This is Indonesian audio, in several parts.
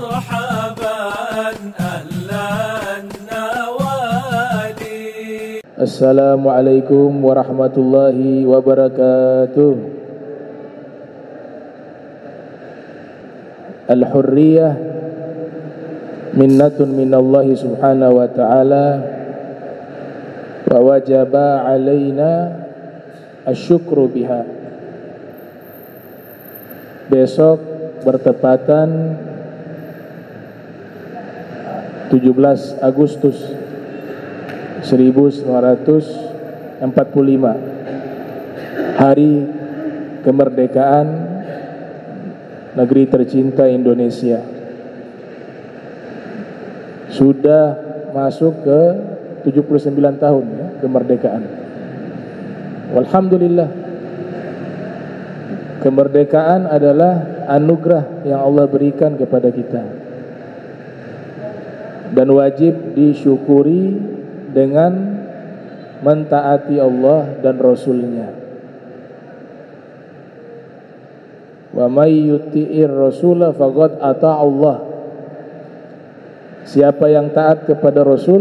مرحبا أهلا النوادي. السلام عليكم ورحمة الله وبركاته. الحرية minnatun minallahi subhanahu wa ta'ala wa wajaba alaina asyukru biha. Besok bertepatan 17 Agustus 1945, hari kemerdekaan negeri tercinta Indonesia. Sudah masuk ke 79 tahun ya, kemerdekaan. Alhamdulillah. Kemerdekaan adalah anugerah yang Allah berikan kepada kita dan wajib disyukuri dengan mentaati Allah dan Rasulnya. Wa may yuti'ir rasula faqad ata'a Allah. Siapa yang taat kepada Rasul,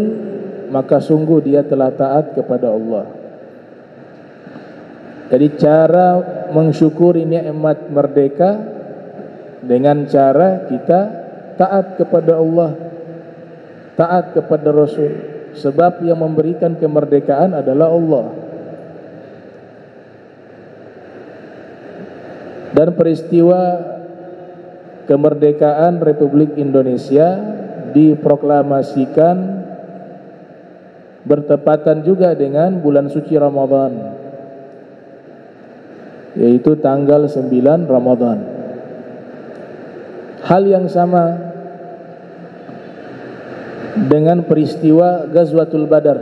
maka sungguh dia telah taat kepada Allah. Jadi cara mensyukuri nikmat merdeka dengan cara kita taat kepada Allah, taat kepada Rasul. Sebab yang memberikan kemerdekaan adalah Allah. Dan peristiwa kemerdekaan Republik Indonesia diproklamasikan bertepatan juga dengan bulan suci Ramadan, yaitu tanggal 9 Ramadan. Hal yang sama dengan peristiwa Ghazwatul Badar.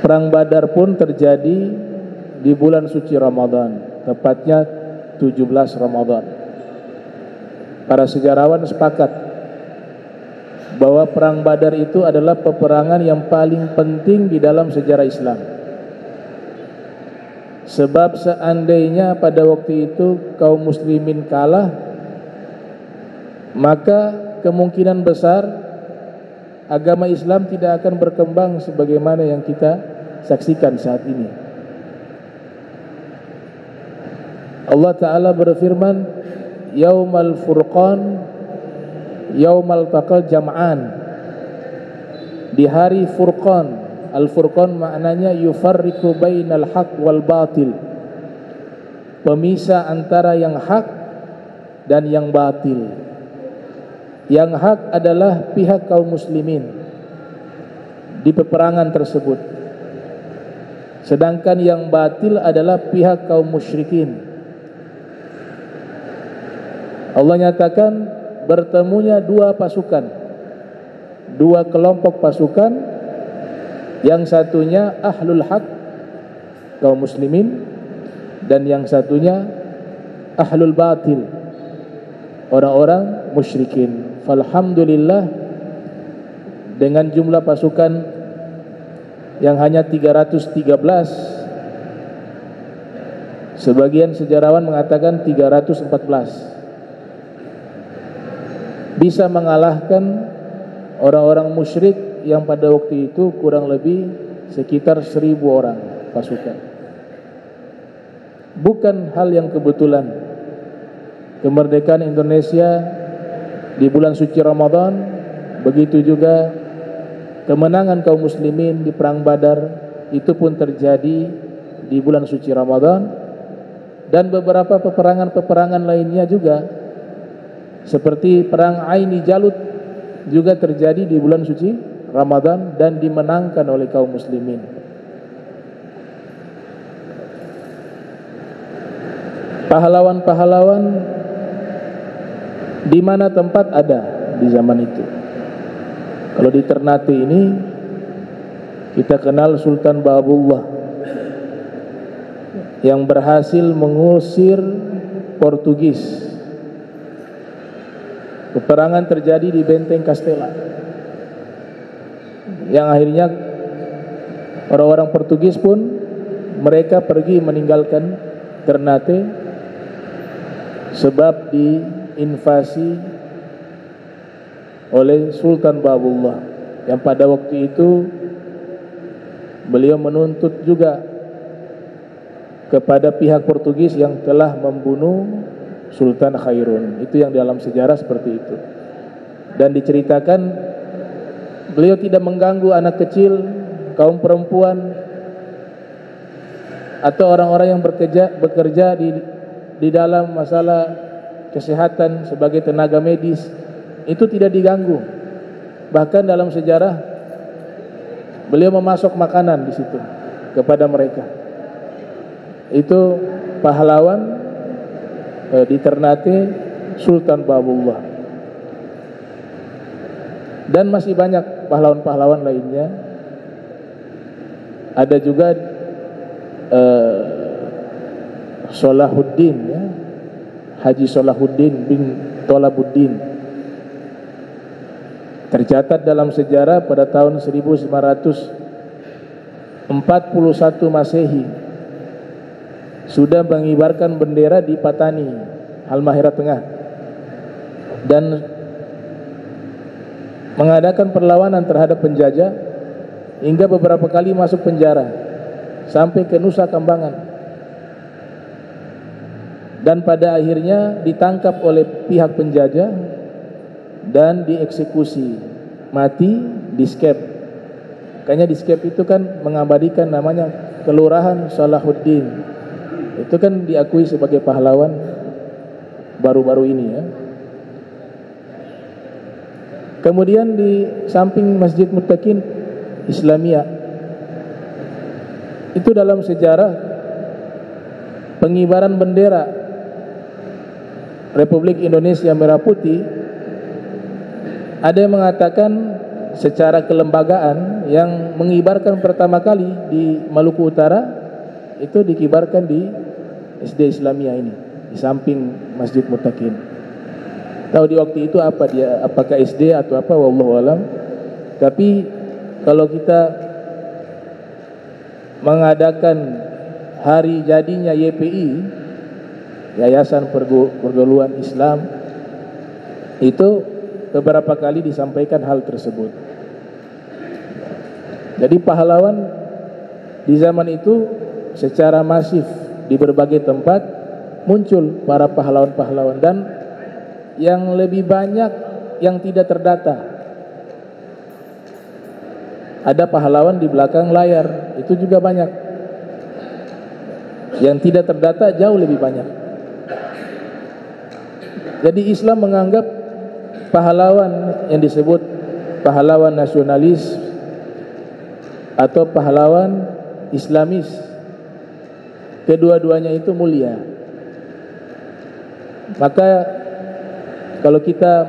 Perang Badar pun terjadi di bulan suci Ramadan, tepatnya 17 Ramadan. Para sejarawan sepakat bahwa perang Badar itu adalah peperangan yang paling penting di dalam sejarah Islam. Sebab seandainya pada waktu itu kaum muslimin kalah, maka kemungkinan besar agama Islam tidak akan berkembang sebagaimana yang kita saksikan saat ini. Allah Ta'ala berfirman, Yaumal Furqan Yaumal Taqal Jam'an. Di hari Furqan. Al-Furqan maknanya yufarriqu bainal haq wal batil, pemisah antara yang hak dan yang batil. Yang hak adalah pihak kaum muslimin di peperangan tersebut, sedangkan yang batil adalah pihak kaum musyrikin. Allah nyatakan bertemunya dua pasukan, dua kelompok pasukan. Yang satunya ahlul haq, kaum muslimin, dan yang satunya ahlul batil, orang-orang musyrikin. Falhamdulillah, dengan jumlah pasukan yang hanya 313, sebagian sejarawan mengatakan 314, bisa mengalahkan orang-orang musyrik yang pada waktu itu kurang lebih sekitar 1000 orang pasukan. Bukan hal yang kebetulan kemerdekaan Indonesia di bulan suci Ramadan, begitu juga kemenangan kaum muslimin di perang Badar itu pun terjadi di bulan suci Ramadan, dan beberapa peperangan-peperangan lainnya juga seperti perang Aini Jalut juga terjadi di bulan suci Ramadan dan dimenangkan oleh kaum muslimin. Pahlawan-pahlawan di mana tempat ada di zaman itu. Kalau di Ternate ini kita kenal Sultan Babullah yang berhasil mengusir Portugis. Peperangan terjadi di Benteng Castella, yang akhirnya orang-orang Portugis pun mereka pergi meninggalkan Ternate sebab di invasi oleh Sultan Babullah, yang pada waktu itu beliau menuntut juga kepada pihak Portugis yang telah membunuh Sultan Khairun. Itu yang dalam sejarah seperti itu. Dan diceritakan beliau tidak mengganggu anak kecil, kaum perempuan, atau orang-orang yang bekerja di dalam masalah kesehatan sebagai tenaga medis. Itu tidak diganggu. Bahkan dalam sejarah beliau memasok makanan di situ kepada mereka. Itu pahlawan di Ternate, Sultan Babullah. Dan masih banyak pahlawan-pahlawan lainnya. Ada juga Salahuddin, ya, Haji Salahuddin bin Tolabuddin. Tercatat dalam sejarah pada tahun 1941 Masehi sudah mengibarkan bendera di Patani, Halmahera Tengah, dan mengadakan perlawanan terhadap penjajah hingga beberapa kali masuk penjara sampai ke Nusa Kambangan, dan pada akhirnya ditangkap oleh pihak penjajah dan dieksekusi mati di Skep. Makanya di Skep itu kan mengabadikan namanya Kelurahan Salahuddin. Itu kan diakui sebagai pahlawan baru-baru ini, ya. Kemudian di samping Masjid Muttaqin Islamiyah, itu dalam sejarah pengibaran bendera Republik Indonesia Merah Putih, ada yang mengatakan secara kelembagaan yang mengibarkan pertama kali di Maluku Utara itu dikibarkan di SD Islamiyah ini, di samping Masjid Muttaqin. Tahu di waktu itu apa dia, apakah SD atau apa, wallahu alam. Tapi kalau kita mengadakan hari jadinya YPI, Yayasan Pergaulan Islam, itu beberapa kali disampaikan hal tersebut. Jadi pahlawan di zaman itu secara masif di berbagai tempat muncul para pahlawan-pahlawan, dan yang lebih banyak yang tidak terdata. Ada pahlawan di belakang layar, itu juga banyak. Yang tidak terdata jauh lebih banyak. Jadi Islam menganggap pahlawan yang disebut pahlawan nasionalis atau pahlawan Islamis, kedua-duanya itu mulia. Maka kalau kita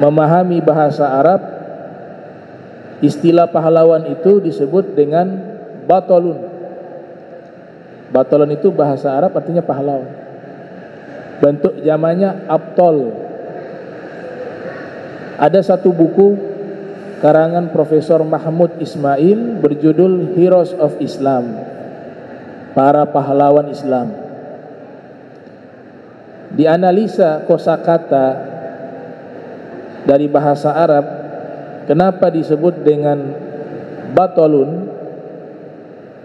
memahami bahasa Arab, istilah pahlawan itu disebut dengan batolun. Batolun itu bahasa Arab artinya pahlawan. Bentuk jamannya abtol. Ada satu buku karangan Profesor Mahmud Ismail berjudul Heroes of Islam, para pahlawan Islam. Dianalisa kosakata dari bahasa Arab, kenapa disebut dengan batolun,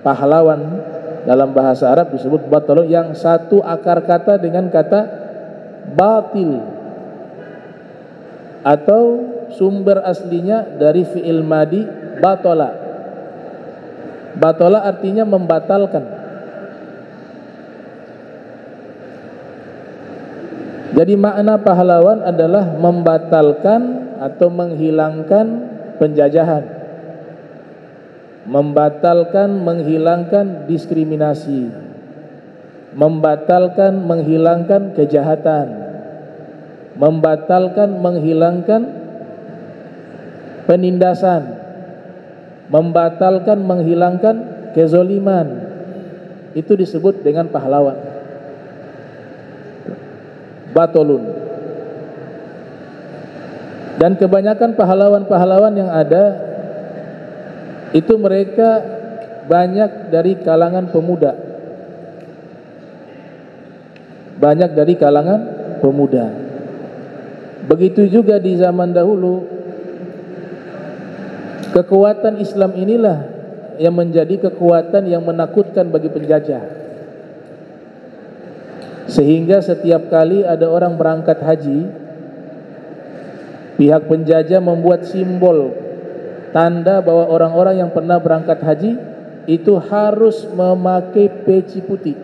pahlawan dalam bahasa Arab disebut batolun, yang satu akar kata dengan kata batil, atau sumber aslinya dari fi'il madi batola. Batola artinya membatalkan. Jadi makna pahlawan adalah membatalkan atau menghilangkan penjajahan, membatalkan, menghilangkan diskriminasi, membatalkan, menghilangkan kejahatan, membatalkan, menghilangkan penindasan, membatalkan, menghilangkan kezoliman. Itu disebut dengan pahlawan, batolun. Dan kebanyakan pahlawan-pahlawan yang ada itu mereka banyak dari kalangan pemuda, banyak dari kalangan pemuda. Begitu juga di zaman dahulu, kekuatan Islam inilah yang menjadi kekuatan yang menakutkan bagi penjajah. Sehingga setiap kali ada orang berangkat haji, pihak penjajah membuat simbol tanda bahwa orang-orang yang pernah berangkat haji itu harus memakai peci putih.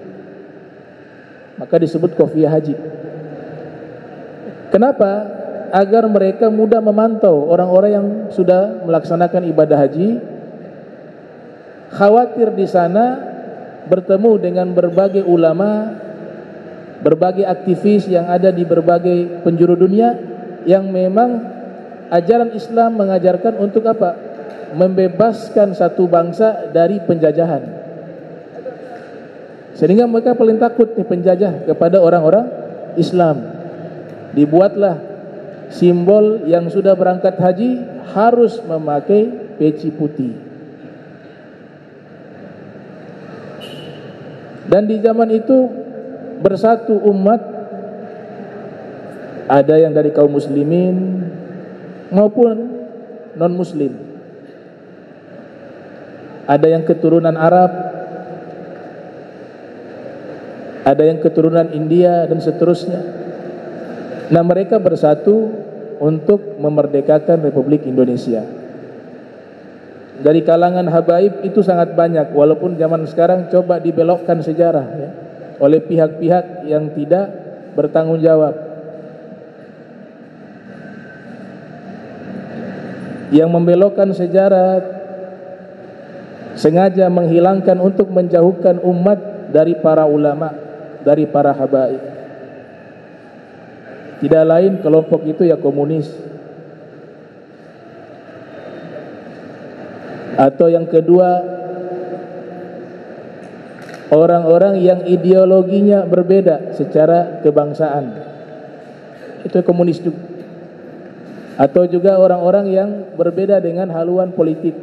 Maka disebut kopiah haji. Kenapa? Agar mereka mudah memantau orang-orang yang sudah melaksanakan ibadah haji. Khawatir di sana bertemu dengan berbagai ulama, berbagai aktivis yang ada di berbagai penjuru dunia yang memang ajaran Islam mengajarkan untuk apa? Membebaskan satu bangsa dari penjajahan. Sehingga mereka paling takut nih penjajah kepada orang-orang Islam. Dibuatlah simbol yang sudah berangkat haji harus memakai peci putih. Dan di zaman itu bersatu umat, ada yang dari kaum muslimin maupun non muslim, ada yang keturunan Arab, ada yang keturunan India dan seterusnya. Nah, mereka bersatu untuk memerdekakan Republik Indonesia. Dari kalangan habaib itu sangat banyak, walaupun zaman sekarang coba dibelokkan sejarah ya, oleh pihak-pihak yang tidak bertanggung jawab, yang membelokkan sejarah, sengaja menghilangkan untuk menjauhkan umat dari para ulama, dari para habaib. Tidak lain kelompok itu ya komunis. Atau yang kedua, orang-orang yang ideologinya berbeda secara kebangsaan, itu komunis juga. Atau juga orang-orang yang berbeda dengan haluan politik.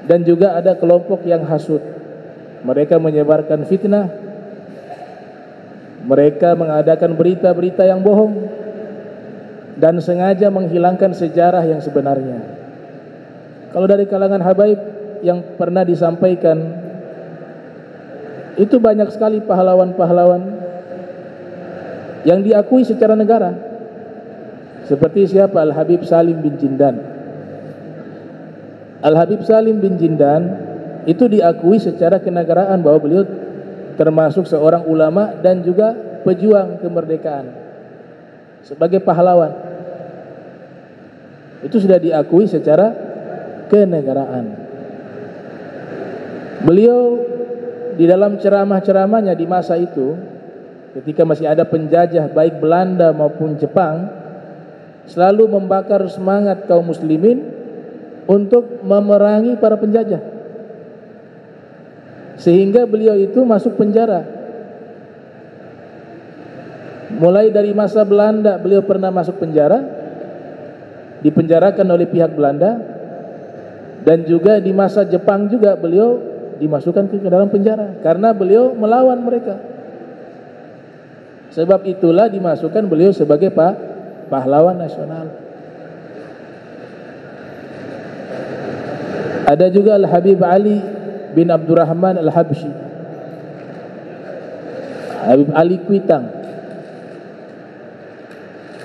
Dan juga ada kelompok yang hasud. Mereka menyebarkan fitnah, mereka mengadakan berita-berita yang bohong dan sengaja menghilangkan sejarah yang sebenarnya. Kalau dari kalangan habaib yang pernah disampaikan, itu banyak sekali pahlawan-pahlawan yang diakui secara negara. Seperti siapa? Al-Habib Salim bin Jindan. Al-Habib Salim bin Jindan itu diakui secara kenegaraan bahwa beliau termasuk seorang ulama dan juga pejuang kemerdekaan sebagai pahlawan. Itu sudah diakui secara kenegaraan. Beliau di dalam ceramah-ceramahnya di masa itu, ketika masih ada penjajah baik Belanda maupun Jepang, selalu membakar semangat kaum muslimin untuk memerangi para penjajah. Sehingga beliau itu masuk penjara. Mulai dari masa Belanda beliau pernah masuk penjara, dipenjarakan oleh pihak Belanda, dan juga di masa Jepang juga beliau dimasukkan ke dalam penjara karena beliau melawan mereka. Sebab itulah dimasukkan beliau sebagai pahlawan nasional. Ada juga Al-Habib Ali bin Abdurrahman Al-Habsyi, Habib Ali Kuitang.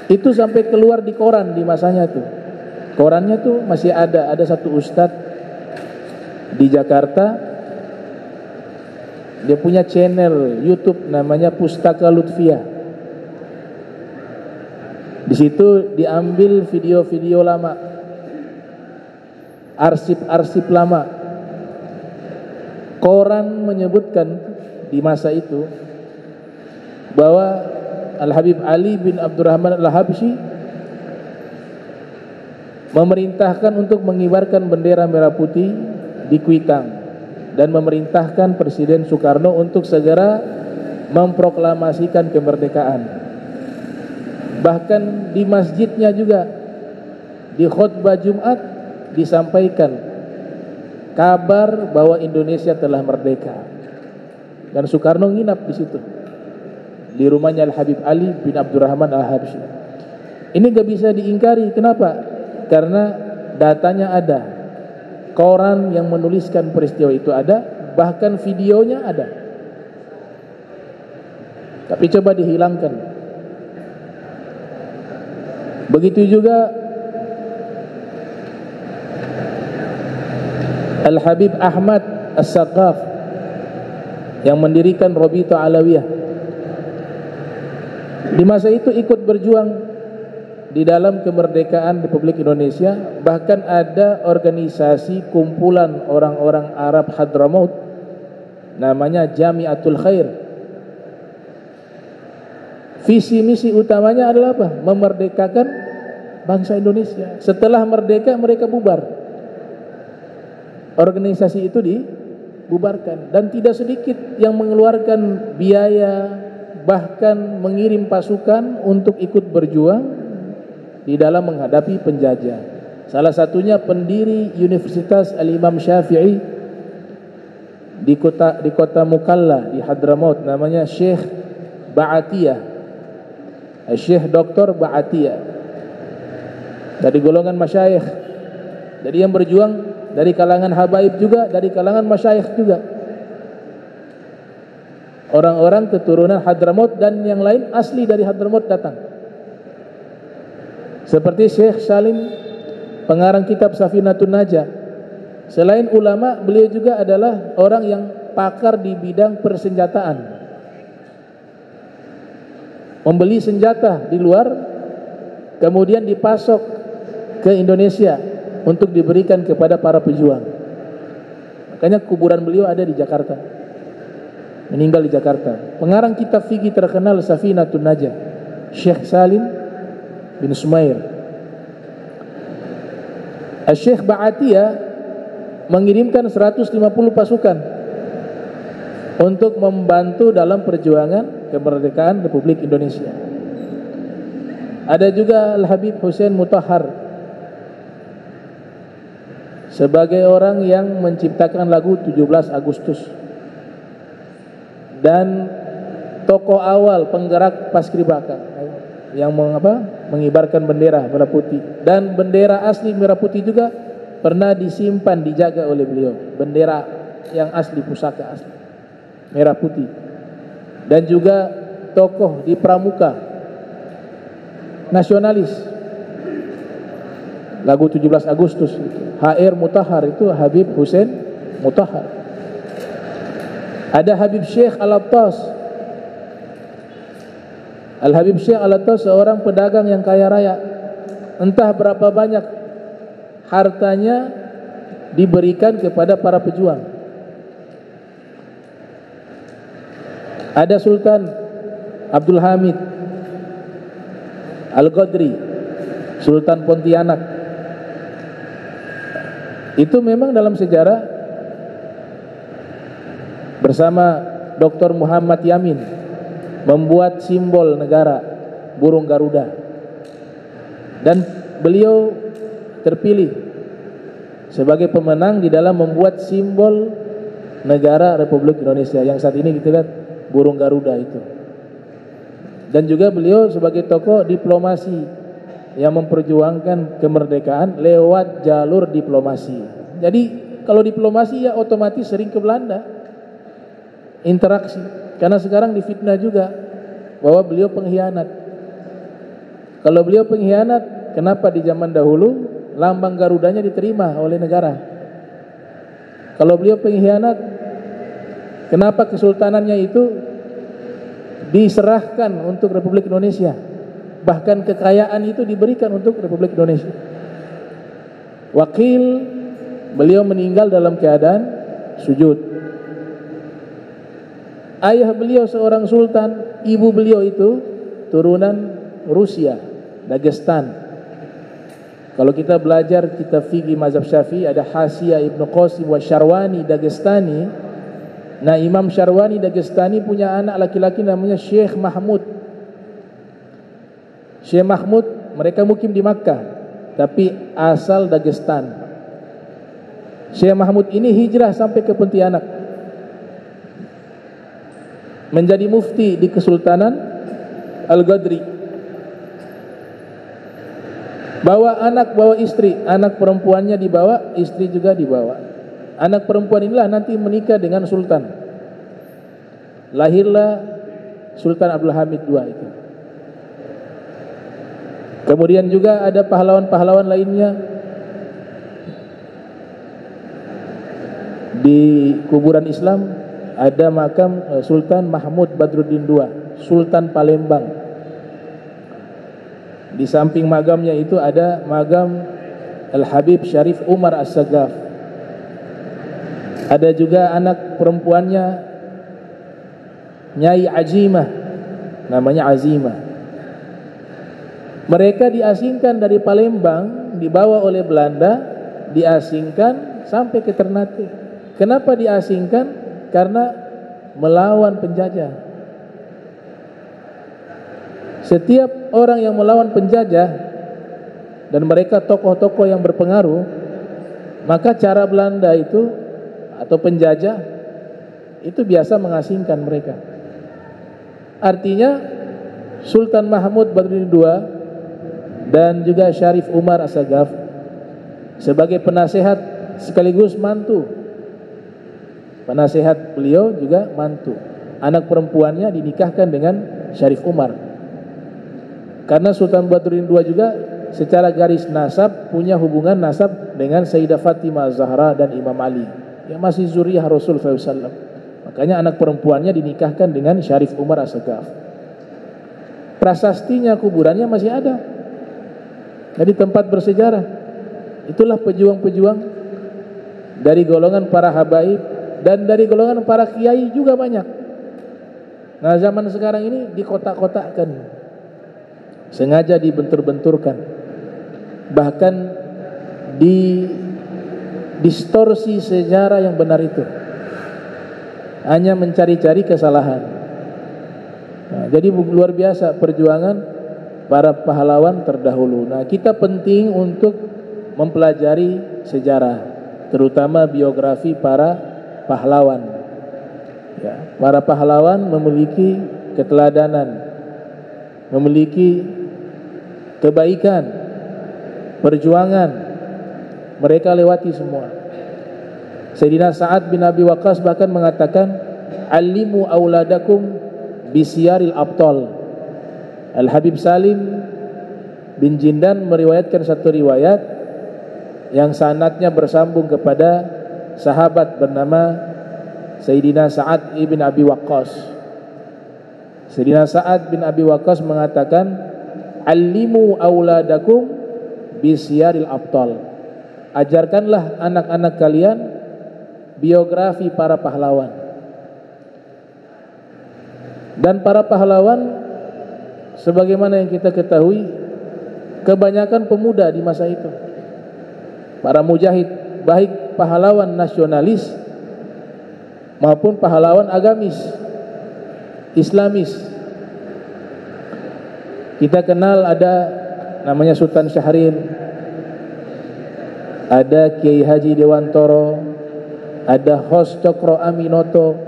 Itu sampai keluar di koran di masanya tuh. Korannya tuh masih ada satu ustadz di Jakarta, dia punya channel YouTube namanya Pustaka Lutfiyah. Di situ diambil video-video lama, arsip-arsip lama. Koran menyebutkan di masa itu bahwa Al-Habib Ali bin Abdurrahman Al-Habsyi memerintahkan untuk mengibarkan bendera merah putih di Kuitang dan memerintahkan Presiden Soekarno untuk segera memproklamasikan kemerdekaan. Bahkan di masjidnya juga di khutbah Jumat disampaikan kabar bahwa Indonesia telah merdeka, dan Soekarno nginap di situ di rumahnya Al-Habib Ali bin Abdurrahman Al-Habsyi. Ini gak bisa diingkari. Kenapa? Karena datanya ada, koran yang menuliskan peristiwa itu ada, bahkan videonya ada. Tapi coba dihilangkan. Begitu juga Al-Habib Ahmad As-Saqaf yang mendirikan Rabita Alawiyah. Di masa itu ikut berjuang di dalam kemerdekaan Republik Indonesia. Bahkan ada organisasi kumpulan orang-orang Arab Hadramaut namanya Jamiatul Khair. Visi misi utamanya adalah apa? Memerdekakan bangsa Indonesia. Setelah merdeka mereka bubar. Organisasi itu dibubarkan, dan tidak sedikit yang mengeluarkan biaya, bahkan mengirim pasukan untuk ikut berjuang di dalam menghadapi penjajah. Salah satunya pendiri Universitas Al-Imam Syafi'i di kota Mukalla di Hadramaut, namanya Syekh Ba'atiyah, Syekh Dr. Ba'atiyah, dari golongan masyayikh. Jadi yang berjuang dari kalangan habaib juga, dari kalangan masyayikh juga, orang-orang keturunan Hadramaut dan yang lain asli dari Hadramaut datang. Seperti Syekh Salim, pengarang kitab Safinatun Najah. Selain ulama, beliau juga adalah orang yang pakar di bidang persenjataan. Membeli senjata di luar, kemudian dipasok ke Indonesia untuk diberikan kepada para pejuang. Makanya kuburan beliau ada di Jakarta. Meninggal di Jakarta. Pengarang kitab fikih terkenal Safinatun Najah, Syekh Salim bin Sumair. Syekh Ba'atiyah mengirimkan 150 pasukan untuk membantu dalam perjuangan kemerdekaan Republik Indonesia. Ada juga Al-Habib Hussein Mutahhar sebagai orang yang menciptakan lagu 17 Agustus dan tokoh awal penggerak Paskibraka yang mengibarkan bendera merah putih, dan bendera asli merah putih juga pernah disimpan, dijaga oleh beliau. Bendera yang asli, pusaka asli merah putih. Dan juga tokoh di pramuka nasionalis, lagu 17 Agustus HR Mutahhar, itu Habib Hussein Mutahhar. Ada Habib Syekh Al-Attas. Al-Habib Syekh Al-Attas seorang pedagang yang kaya raya. Entah berapa banyak hartanya diberikan kepada para pejuang. Ada Sultan Abdul Hamid Al-Qadri, Sultan Pontianak. Itu memang dalam sejarah bersama Dr. Muhammad Yamin membuat simbol negara burung Garuda, dan beliau terpilih sebagai pemenang di dalam membuat simbol negara Republik Indonesia yang saat ini kita lihat burung Garuda itu. Dan juga beliau sebagai tokoh diplomasi yang memperjuangkan kemerdekaan lewat jalur diplomasi. Jadi kalau diplomasi ya otomatis sering ke Belanda, interaksi. Karena sekarang difitnah juga bahwa beliau pengkhianat. Kalau beliau pengkhianat, kenapa di zaman dahulu lambang Garudanya diterima oleh negara? Kalau beliau pengkhianat, kenapa kesultanannya itu diserahkan untuk Republik Indonesia? Bahkan kekayaan itu diberikan untuk Republik Indonesia. Wakil, beliau meninggal dalam keadaan sujud. Ayah beliau seorang sultan, ibu beliau itu turunan Rusia, Dagestan. Kalau kita belajar kitab fikih mazhab Syafi'i, ada Hasiyah Ibnu Qasim wa Syarwani Dagestani. Nah, Imam Syarwani Dagestani punya anak laki-laki namanya Syekh Mahmud. Syekh Mahmud, mereka mukim di Makkah, tapi asal Dagestan. Syekh Mahmud ini hijrah sampai ke Pontianak, menjadi mufti di Kesultanan Al-Ghadri. Bawa anak, bawa istri, anak perempuannya dibawa, istri juga dibawa. Anak perempuan inilah nanti menikah dengan sultan. Lahirlah Sultan Abdul Hamid II itu. Kemudian juga ada pahlawan-pahlawan lainnya. Di kuburan Islam ada makam Sultan Mahmud Badruddin II, Sultan Palembang. Di samping magamnya itu ada magam Al-Habib Syarif Umar As-Sagaf. Ada juga anak perempuannya Nyai Azimah, namanya Azimah. Mereka diasingkan dari Palembang, dibawa oleh Belanda, diasingkan sampai ke Ternate. Kenapa diasingkan? Karena melawan penjajah. Setiap orang yang melawan penjajah dan mereka tokoh-tokoh yang berpengaruh, maka cara Belanda itu atau penjajah itu biasa mengasingkan mereka. Artinya Sultan Mahmud Badruddin II dan juga Syarif Umar As-Sagaf sebagai penasehat sekaligus mantu. Penasehat beliau juga mantu. Anak perempuannya dinikahkan dengan Syarif Umar. Karena Sultan Badruddin II juga secara garis nasab punya hubungan nasab dengan Sayyidah Fatimah Zahra dan Imam Ali yang masih zuriyah Rasul SAW. Makanya anak perempuannya dinikahkan dengan Syarif Umar As-Sagaf. Prasastinya kuburannya masih ada. Jadi tempat bersejarah. Itulah pejuang-pejuang dari golongan para habaib dan dari golongan para kiai juga banyak. Nah, zaman sekarang ini dikotak-kotakkan, sengaja dibentur-benturkan, bahkan distorsi sejarah yang benar itu, hanya mencari-cari kesalahan. Nah, jadi luar biasa perjuangan para pahlawan terdahulu. Nah, kita penting untuk mempelajari sejarah, terutama biografi para pahlawan. Ya, para pahlawan memiliki keteladanan, memiliki kebaikan, perjuangan, mereka lewati semua. Sayyidina Sa'ad bin Abi Waqqas bahkan mengatakan, "Allimu auladakum bisyaril abtal." Al-Habib Salim bin Jindan meriwayatkan satu riwayat yang sanadnya bersambung kepada sahabat bernama Sayyidina Sa'ad ibn Abi Waqqas. Sayyidina Sa'ad bin Abi Waqqas mengatakan, "Allimu auladakum bisyaril abtal." Ajarkanlah anak-anak kalian biografi para pahlawan. Dan para pahlawan sebagaimana yang kita ketahui, kebanyakan pemuda di masa itu. Para mujahid, baik pahlawan nasionalis maupun pahlawan agamis, Islamis. Kita kenal ada namanya Sultan Syahrir, ada Kiai Haji Dewantoro, ada Hos Cokro Aminoto,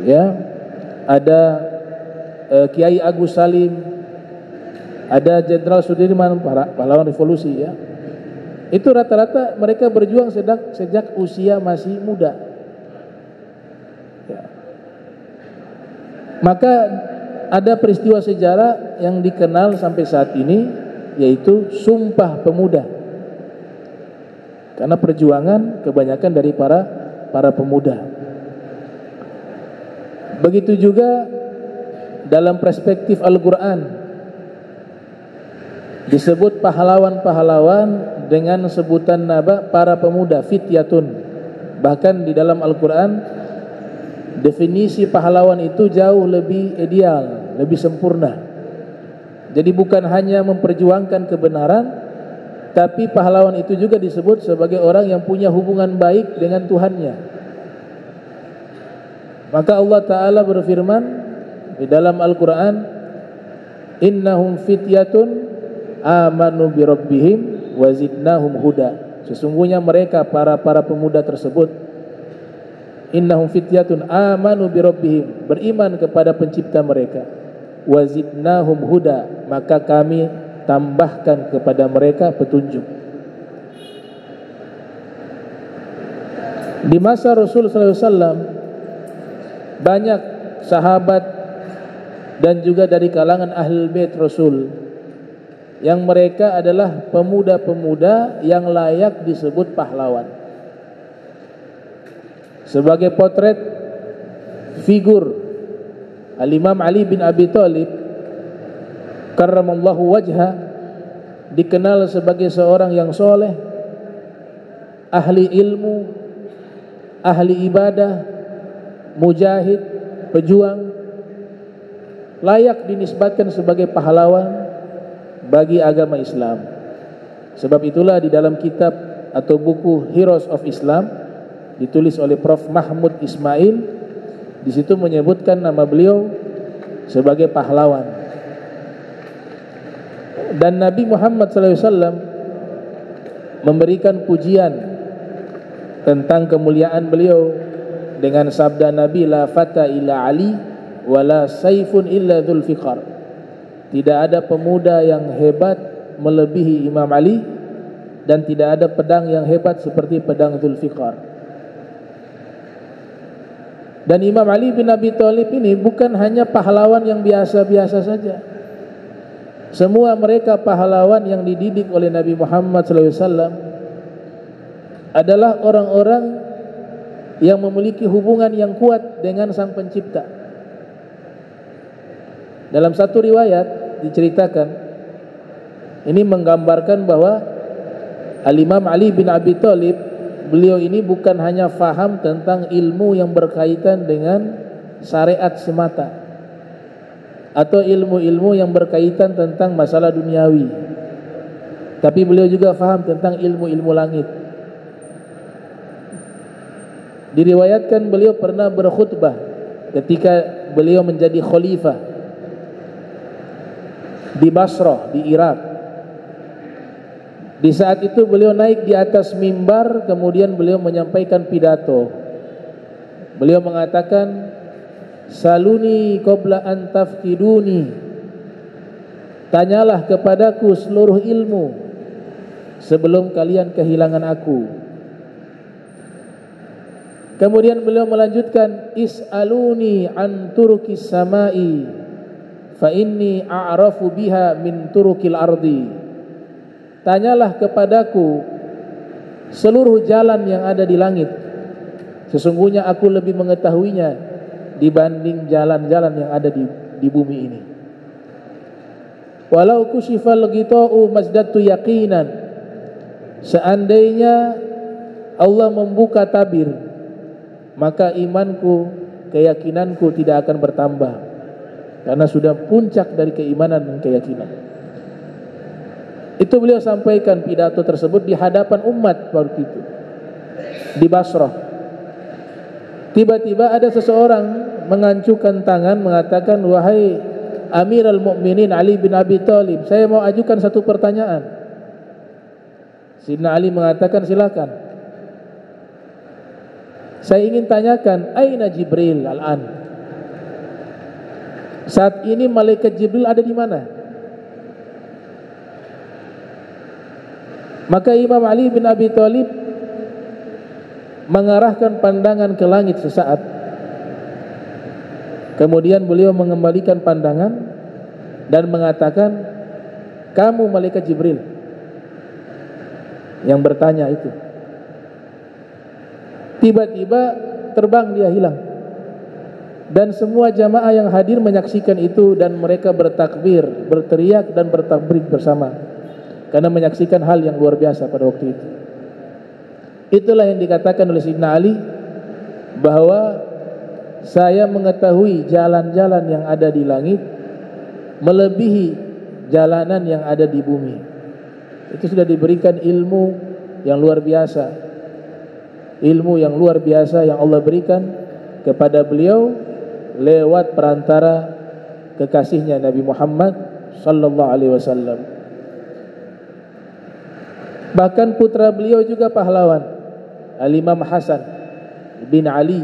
ya, ada Kiai Agus Salim, ada Jenderal Sudirman, para pahlawan revolusi, ya. Itu rata-rata mereka berjuang sejak usia masih muda. Ya. Maka ada peristiwa sejarah yang dikenal sampai saat ini, yaitu Sumpah Pemuda. Karena perjuangan kebanyakan dari para pemuda. Begitu juga dalam perspektif Al-Quran, disebut pahlawan-pahlawan dengan sebutan nama para pemuda, fityatun. Bahkan di dalam Al-Quran definisi pahlawan itu jauh lebih ideal, lebih sempurna. Jadi bukan hanya memperjuangkan kebenaran, tapi pahlawan itu juga disebut sebagai orang yang punya hubungan baik dengan Tuhannya. Maka Allah Ta'ala berfirman di dalam Al-Quran, "Innahum fityatun amanu birabbihim wa zidnahum huda." Sesungguhnya mereka para pemuda tersebut, innahum fityatun amanu birabbihim, beriman kepada pencipta mereka, wa zidnahum huda, maka kami tambahkan kepada mereka petunjuk. Di masa Rasul sallallahu alaihi wasallam banyak sahabat dan juga dari kalangan ahlul bait Rasul yang mereka adalah pemuda-pemuda yang layak disebut pahlawan. Sebagai potret figur Al-Imam Ali bin Abi Thalib karramallahu wajha dikenal sebagai seorang yang soleh, ahli ilmu, ahli ibadah, mujahid, pejuang, layak dinisbatkan sebagai pahlawan bagi agama Islam. Sebab itulah di dalam kitab atau buku Heroes of Islam ditulis oleh Prof. Mahmud Ismail, di situ menyebutkan nama beliau sebagai pahlawan. Dan Nabi Muhammad SAW memberikan pujian tentang kemuliaan beliau dengan sabda Nabi, la fata illa Ali wala saifun illa dzul fiqar. Tidak ada pemuda yang hebat melebihi Imam Ali dan tidak ada pedang yang hebat seperti pedang Dzulfiqar. Dan Imam Ali bin Abi Thalib ini bukan hanya pahlawan yang biasa-biasa saja. Semua mereka pahlawan yang dididik oleh Nabi Muhammad SAW adalah orang-orang yang memiliki hubungan yang kuat dengan Sang Pencipta. Dalam satu riwayat diceritakan, ini menggambarkan bahwa Al-Imam Ali bin Abi Thalib, beliau ini bukan hanya faham tentang ilmu yang berkaitan dengan syariat semata atau ilmu-ilmu yang berkaitan tentang masalah duniawi, tapi beliau juga faham tentang ilmu-ilmu langit. Diriwayatkan beliau pernah berkhutbah ketika beliau menjadi khalifah di Basrah, di Irak. Di saat itu beliau naik di atas mimbar, kemudian beliau menyampaikan pidato. Beliau mengatakan, saluni qabla an tafkiduni, tanyalah kepadaku seluruh ilmu sebelum kalian kehilangan aku. Kemudian beliau melanjutkan, is'aluni an turukis samai fa inni a'rafu biha min turukil ardi. Tanyalah kepadaku seluruh jalan yang ada di langit, sesungguhnya aku lebih mengetahuinya dibanding jalan-jalan yang ada di bumi ini. Walau kushifal ghita'u mazdadtu yaqinan, seandainya Allah membuka tabir, maka imanku, keyakinanku tidak akan bertambah, karena sudah puncak dari keimanan dan keyakinan. Itu beliau sampaikan pidato tersebut di hadapan umat waktu itu di Basrah. Tiba-tiba ada seseorang mengancungkan tangan mengatakan, wahai Amirul Mukminin Ali bin Abi Thalib, saya mau ajukan satu pertanyaan. Sayyidina Ali mengatakan, silakan. Saya ingin tanyakan, aina Jibril al-an? Saat ini malaikat Jibril ada di mana? Maka Imam Ali bin Abi Thalib mengarahkan pandangan ke langit sesaat. Kemudian beliau mengembalikan pandangan dan mengatakan, kamu malaikat Jibril yang bertanya itu. Tiba-tiba terbang, dia hilang. Dan semua jamaah yang hadir menyaksikan itu, dan mereka bertakbir, berteriak dan bertakbir bersama karena menyaksikan hal yang luar biasa pada waktu itu. Itulah yang dikatakan oleh Sayyidina Ali, bahwa saya mengetahui jalan-jalan yang ada di langit melebihi jalanan yang ada di bumi. Itu sudah diberikan ilmu yang luar biasa, ilmu yang luar biasa yang Allah berikan kepada beliau lewat perantara kekasihnya Nabi Muhammad sallallahu alaihi wasallam. Bahkan putra beliau juga pahlawan, Al-Imam Hasan bin Ali.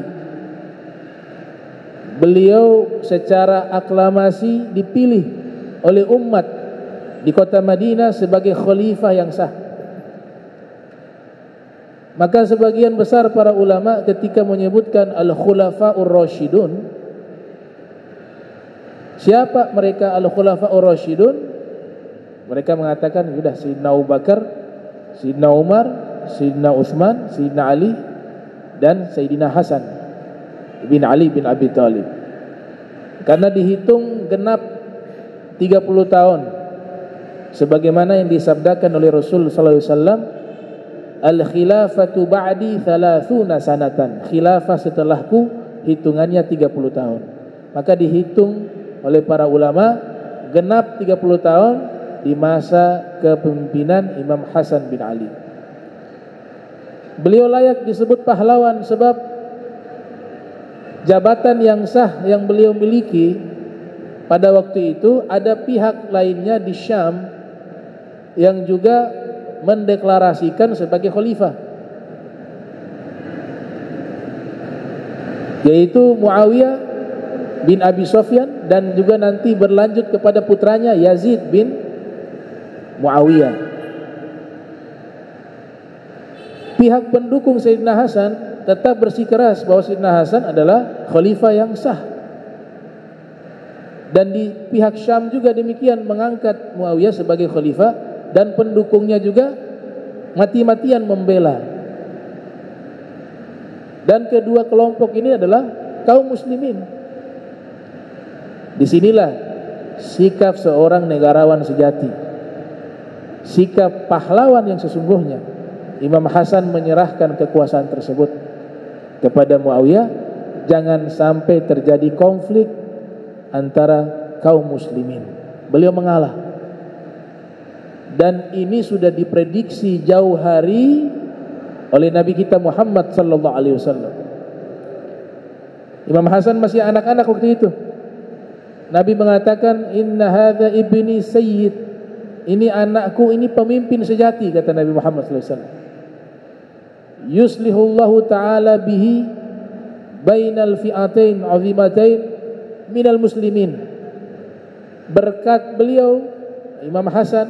beliau secara aklamasi dipilih oleh umat di kota Madinah sebagai khalifah yang sah. Maka sebagian besar para ulama ketika menyebutkan al-khulafa'ur rasyidun, siapa mereka al-khulafa'ur rasyidun? Mereka mengatakan sudah Sayyidina Abu Bakar, Sayyidina Umar, Sayyidina Utsman, Sayyidina Ali, dan Sayyidina Hasan bin Ali bin Abi Thalib. Karena dihitung genap 30 tahun sebagaimana yang disabdakan oleh Rasul sallallahu alaihi wasallam, al-khilafatu ba'di 30 sanatan. Khilafah setelahku hitungannya 30 tahun. Maka dihitung oleh para ulama genap 30 tahun di masa kepemimpinan Imam Hasan bin Ali. Beliau layak disebut pahlawan sebab jabatan yang sah yang beliau miliki pada waktu itu, ada pihak lainnya di Syam yang juga mendeklarasikan sebagai khalifah, yaitu Muawiyah bin Abi Sufyan, dan juga nanti berlanjut kepada putranya Yazid bin Muawiyah. Pihak pendukung Sayyidina Hasan tetap bersikeras bahwa Sayyidina Hasan adalah khalifah yang sah. Dan di pihak Syam juga demikian, mengangkat Muawiyah sebagai khalifah, dan pendukungnya juga mati-matian membela. Dan kedua kelompok ini adalah kaum muslimin. Disinilah sikap seorang negarawan sejati, sikap pahlawan yang sesungguhnya. Imam Hasan menyerahkan kekuasaan tersebut kepada Muawiyah, jangan sampai terjadi konflik antara kaum muslimin. Beliau mengalah, dan ini sudah diprediksi jauh hari oleh Nabi kita Muhammad sallallahu alaihi wasallam. Imam Hasan masih anak-anak waktu itu. Nabi mengatakan, inna hadza ibni sayyid, ini anakku, ini pemimpin sejati, kata Nabi Muhammad sallallahu alaihi wasallam. Yuslihullahu ta'ala bihi bainal fi'atain 'azimatain minal muslimin. Berkat beliau Imam Hasan,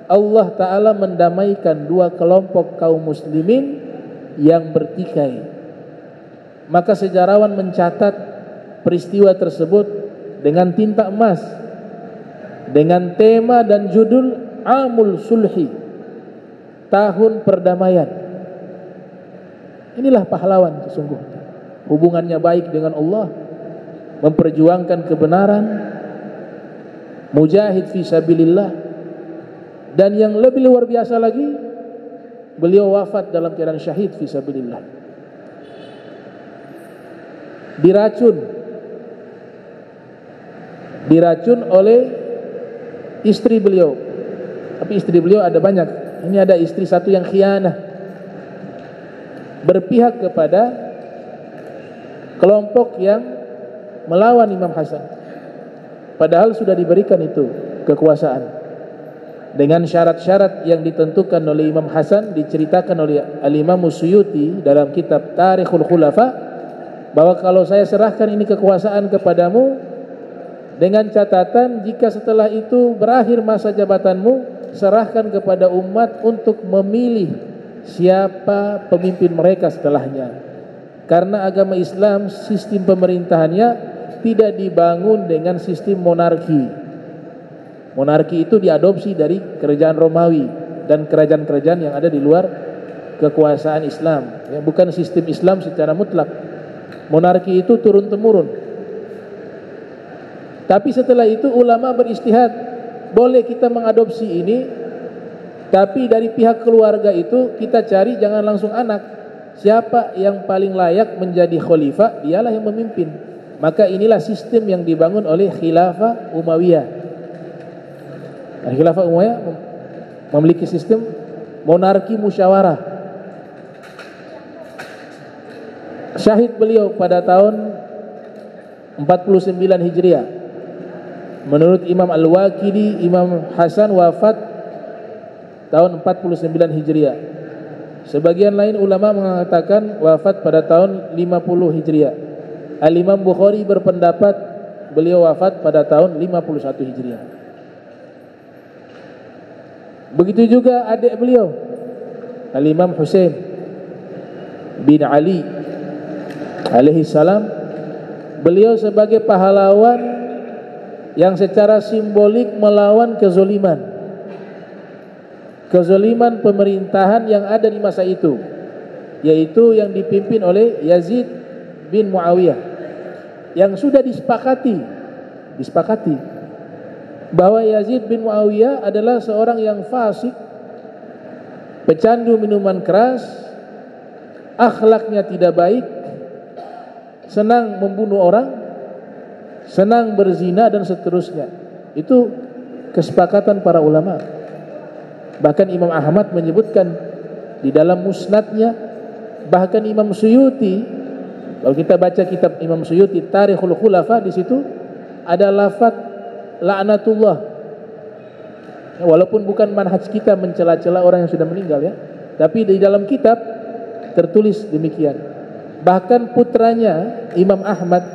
Allah Ta'ala mendamaikan dua kelompok kaum muslimin yang bertikai. Maka sejarawan mencatat peristiwa tersebut dengan tinta emas, dengan tema dan judul Amul Sulhi, tahun perdamaian. Inilah pahlawan sesungguhnya. Hubungannya baik dengan Allah, memperjuangkan kebenaran, mujahid fi sabilillah. Dan yang lebih luar biasa lagi, beliau wafat dalam keadaan syahid fi sabilillah. Diracun oleh istri beliau. Tapi istri beliau ada banyak. Ini ada istri satu yang khianah, berpihak kepada kelompok yang melawan Imam Hasan, padahal sudah diberikan itu kekuasaan dengan syarat-syarat yang ditentukan oleh Imam Hasan. Diceritakan oleh Al-Imam Suyuti dalam kitab Tarikhul Khulafa bahwa kalau saya serahkan ini kekuasaan kepadamu dengan catatan jika setelah itu berakhir masa jabatanmu, serahkan kepada umat untuk memilih siapa pemimpin mereka setelahnya. Karena agama Islam sistem pemerintahannya tidak dibangun dengan sistem monarki. Monarki itu diadopsi dari kerajaan Romawi dan kerajaan-kerajaan yang ada di luar kekuasaan Islam, ya, bukan sistem Islam secara mutlak. Monarki itu turun-temurun. Tapi setelah itu ulama beristihad, boleh kita mengadopsi ini, tapi dari pihak keluarga itu kita cari jangan langsung anak. Siapa yang paling layak menjadi khalifah, dialah yang memimpin. Maka inilah sistem yang dibangun oleh Khilafah Umayyah. Khilafah Umayyah memiliki sistem monarki musyawarah. Syahid beliau pada tahun 49 Hijriah. Menurut Imam Al-Waqidi, Imam Hasan wafat tahun 49 Hijriah. Sebagian lain ulama mengatakan wafat pada tahun 50 Hijriah. Al-Imam Bukhari berpendapat beliau wafat pada tahun 51 Hijriah. Begitu juga adik beliau Al-Imam Husain bin Ali alaihi salam, beliau sebagai pahlawan yang secara simbolik melawan kezaliman pemerintahan yang ada di masa itu, yaitu yang dipimpin oleh Yazid bin Muawiyah, yang sudah disepakati bahwa Yazid bin Muawiyah adalah seorang yang fasik, pecandu minuman keras, akhlaknya tidak baik, senang membunuh orang, senang berzina dan seterusnya. Itu kesepakatan para ulama. Bahkan Imam Ahmad menyebutkan di dalam musnadnya, bahkan Imam Suyuti, kalau kita baca kitab Imam Suyuti Tarikhul Khulafa, di situ ada lafaz laknatullah. Walaupun bukan manhaj kita mencela-cela orang yang sudah meninggal ya, tapi di dalam kitab tertulis demikian. Bahkan putranya Imam Ahmad,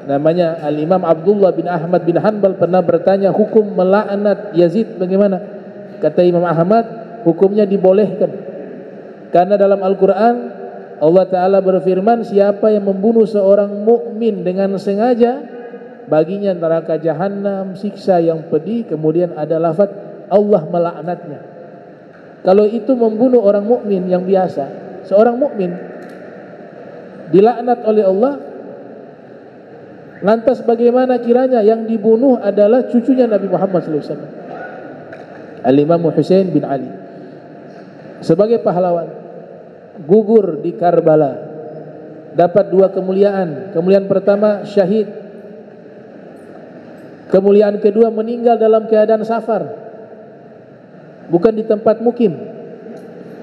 namanya Al-Imam Abdullah bin Ahmad bin Hanbal, pernah bertanya hukum melaknat Yazid bagaimana? Kata Imam Ahmad, hukumnya dibolehkan. Karena dalam Al-Quran Allah Ta'ala berfirman, siapa yang membunuh seorang mukmin dengan sengaja, baginya neraka jahanam, siksa yang pedih. Kemudian ada lafaz Allah melaknatnya. Kalau itu membunuh orang mukmin yang biasa, seorang mukmin dilaknat oleh Allah, lantas bagaimana kiranya yang dibunuh adalah cucunya Nabi Muhammad SAW, Al-Imam Husain bin Ali, sebagai pahlawan, gugur di Karbala, dapat dua kemuliaan. Kemuliaan pertama syahid, kemuliaan kedua meninggal dalam keadaan safar, bukan di tempat mukim.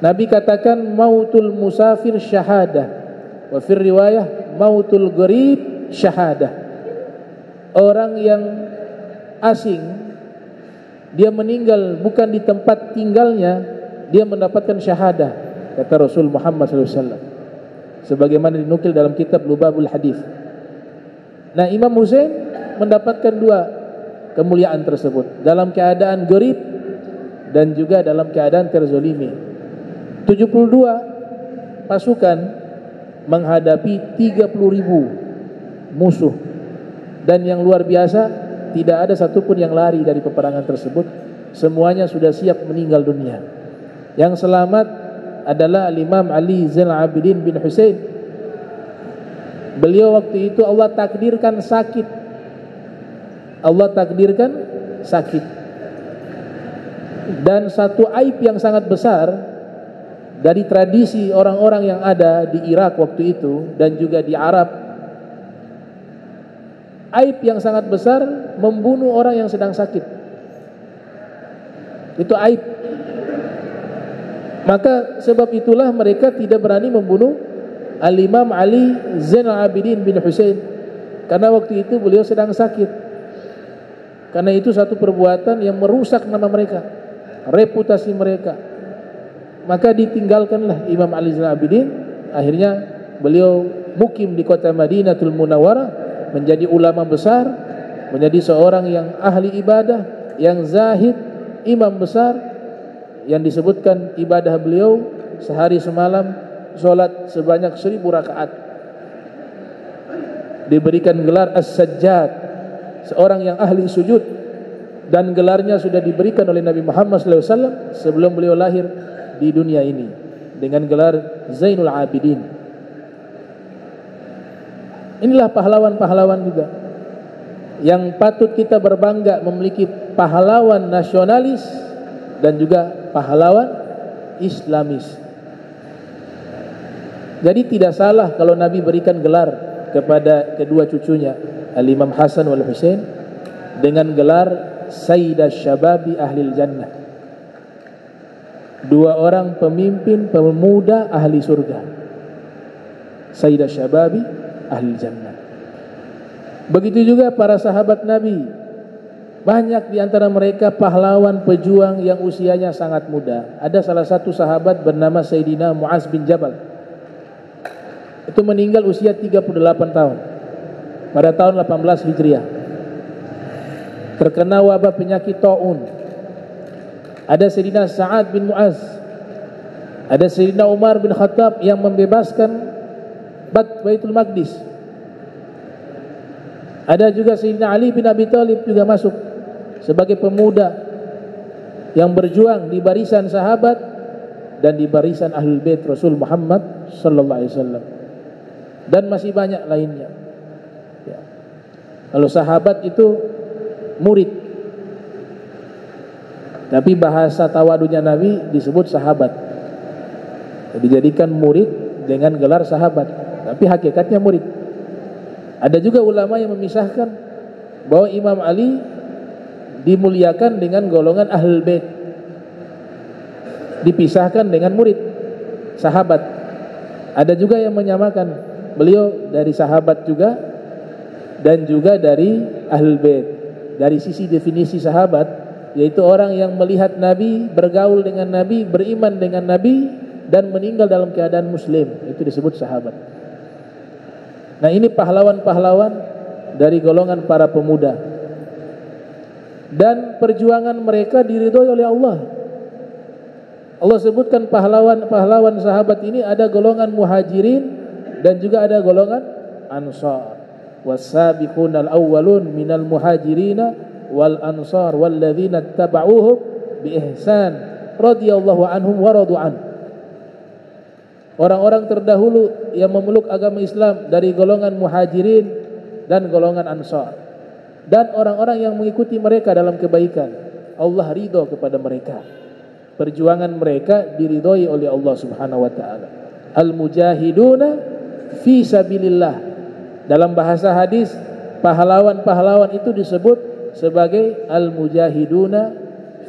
Nabi katakan mautul musafir syahadah, wa fir riwayah mautul gharib syahadah. Orang yang asing, dia meninggal bukan di tempat tinggalnya, dia mendapatkan syahadah, kata Rasul Muhammad SAW, sebagaimana dinukil dalam kitab Lubabul Hadis. Nah, Imam Husain mendapatkan dua kemuliaan tersebut, dalam keadaan gharib dan juga dalam keadaan terzolimi. 72 pasukan menghadapi 30.000 musuh, dan yang luar biasa, tidak ada satupun yang lari dari peperangan tersebut. Semuanya sudah siap meninggal dunia. Yang selamat adalah Al-Imam Ali Zainal Abidin bin Husain. Beliau waktu itu Allah takdirkan sakit. Dan satu aib yang sangat besar dari tradisi orang-orang yang ada di Irak waktu itu dan juga di Arab, aib yang sangat besar membunuh orang yang sedang sakit. Itu aib. Maka sebab itulah mereka tidak berani membunuh Al-Imam Ali Zainal Abidin bin Husain, karena waktu itu beliau sedang sakit. Karena itu satu perbuatan yang merusak nama mereka, reputasi mereka. Maka ditinggalkanlah Imam Ali Zainal Abidin. Akhirnya beliau mukim di kota Madinatul Munawwarah, menjadi ulama besar, menjadi seorang yang ahli ibadah, yang zahid, imam besar, yang disebutkan ibadah beliau sehari semalam solat sebanyak 1000 rakaat. Diberikan gelar As-Sajjad, seorang yang ahli sujud, dan gelarnya sudah diberikan oleh Nabi Muhammad SAW sebelum beliau lahir di dunia ini, dengan gelar Zainul Abidin. Inilah pahlawan-pahlawan juga yang patut kita berbangga memiliki pahlawan nasionalis dan juga pahlawan Islamis. Jadi tidak salah kalau Nabi berikan gelar kepada kedua cucunya, Al-Imam Hasan wal Husain, dengan gelar Sayyidah Syababi Ahlil Jannah, dua orang pemimpin pemuda ahli surga, Sayyidah Syababi Ahlil Jannah. Begitu juga para sahabat Nabi, banyak di antara mereka pahlawan pejuang yang usianya sangat muda. Ada salah satu sahabat bernama Sayyidina Mu'az bin Jabal. Itu meninggal usia 38 tahun. pada tahun 18 Hijriah. Terkena wabah penyakit taun. Ada Sayyidina Sa'ad bin Mu'az, ada Sayyidina Umar bin Khattab yang membebaskan Baitul Maqdis. Ada juga Sayyidina Ali bin Abi Thalib juga masuk sebagai pemuda yang berjuang di barisan sahabat dan di barisan Ahlul Bait Rasul Muhammad sallallahu alaihi wasallam. Dan masih banyak lainnya. Ya. Kalau sahabat itu murid, tapi bahasa tawadunya Nabi disebut sahabat. Dijadikan murid dengan gelar sahabat, tapi hakikatnya murid. Ada juga ulama yang memisahkan bahwa Imam Ali dimuliakan dengan golongan Ahlul Bait, dipisahkan dengan murid sahabat. Ada juga yang menyamakan beliau dari sahabat juga dan juga dari Ahlul Bait. Dari sisi definisi sahabat, yaitu orang yang melihat Nabi, bergaul dengan Nabi, beriman dengan Nabi, dan meninggal dalam keadaan muslim, itu disebut sahabat. Nah, ini pahlawan-pahlawan dari golongan para pemuda, dan perjuangan mereka diridhoi oleh Allah. Allah sebutkan pahlawan-pahlawan sahabat ini ada golongan muhajirin dan juga ada golongan ansar. Was-sabiqunal awwalun minal muhajirina wal ansar walladzina ittaba'uuhum bi ihsan radhiyallahu anhum wa radu an. Orang-orang terdahulu yang memeluk agama Islam dari golongan muhajirin dan golongan ansar, dan orang-orang yang mengikuti mereka dalam kebaikan, Allah ridho kepada mereka. Perjuangan mereka diridhoi oleh Allah Subhanahu wa taala. Al-mujahiduna fi sabilillah. Dalam bahasa hadis, pahlawan-pahlawan itu disebut sebagai al-mujahiduna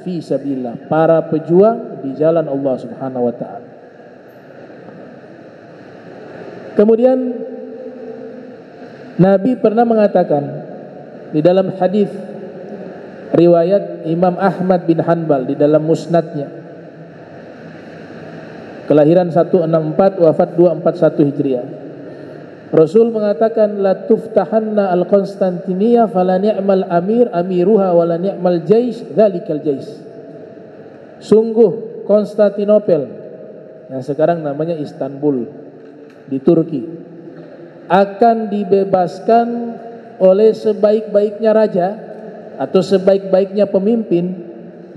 fi sabilillah, para pejuang di jalan Allah Subhanahu wa taala. Kemudian Nabi pernah mengatakan di dalam hadis riwayat Imam Ahmad bin Hanbal di dalam musnadnya, kelahiran 164, wafat 241 Hijriah. Rasul mengatakan, la tuftahanna al-Konstantinia fala ni'mal amir amiruha wala ni'mal jais dzalikal jais. Sungguh Konstantinopel, yang sekarang namanya Istanbul di Turki, akan dibebaskan oleh sebaik-baiknya raja atau sebaik-baiknya pemimpin,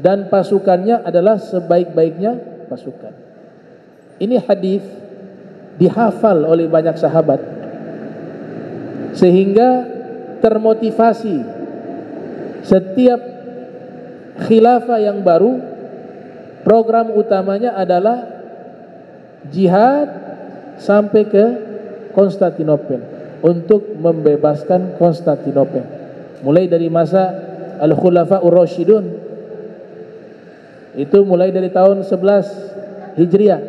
dan pasukannya adalah sebaik-baiknya pasukan. Ini hadis dihafal oleh banyak sahabat sehingga termotivasi setiap khilafah yang baru, program utamanya adalah jihad sampai ke Konstantinopel untuk membebaskan Konstantinopel. Mulai dari masa Al-Khulafa'ur Rasyidun, itu mulai dari tahun 11 Hijriah